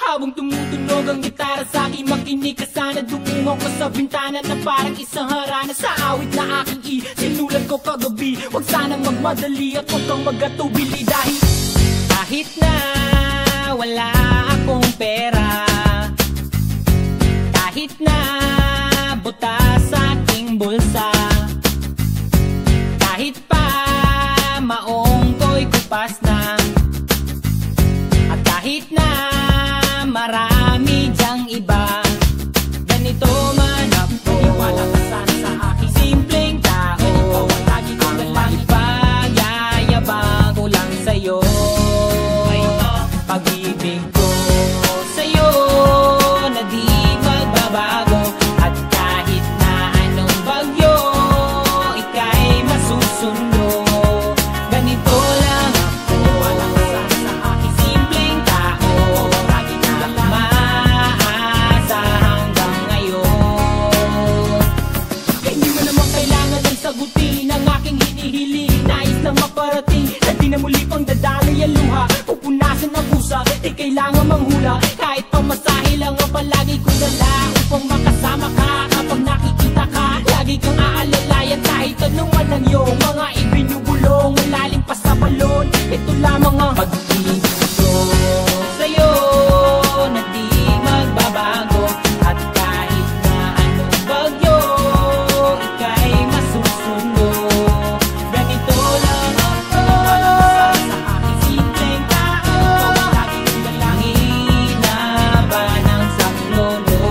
Habang tumutunog ang gitara sa akin, makinig ka sana. Dumungo ko sa bintana na parang isang harana. Sa awit na aking sinulat ko kagabi, huwag sanang magmadali at huwag kang magatubili. Dahil kahit na wala akong pera, kahit na butas sa aking bulsa, kahit pa maong ko'y kupas na, at kahit na marami dyang iba, ganito man ako, wala ka sana sa aking simpleng tao. Ikaw ang lagi ko na lang ipag-yayabang ko lang sa'yo. Pag-ibig ko sa'yo na di magbabago, at kahit na anong bagyo, ika'y masusundo. Ganito lang ako, wala ka sana sa aking simpleng tao. Lagi ko lang maasa hanggang ngayon. Hindi mo naman kailangan ng sagutin ang aking hinihiling. Nais lang maparating na di na muli pang dadaloy ang luha. Pupunasan ang pusa, di kailangan manghula. Kahit pamasahe lang ang palagi ko dala, upang makasama ka kapag nakikita ka. Lagi kang aalalayan kahit anong walang yung mga ibinubulong, malalim pa sa balon. Ito lamang ang pag-ibig ko sa'yo na di magbabago, at kahit na anong bagyo, ika'y masusundo. Ganito lang ako, sa aking simpleng tao. Lagi ko na lang hinaban ang saklono.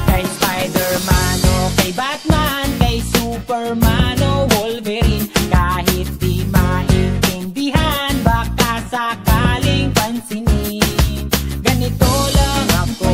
Kay Spider-Man o kay Batman, kay Superman o Wolverine, kahit di maintindihan, baka sakaling pansinin. Ganito lang ako,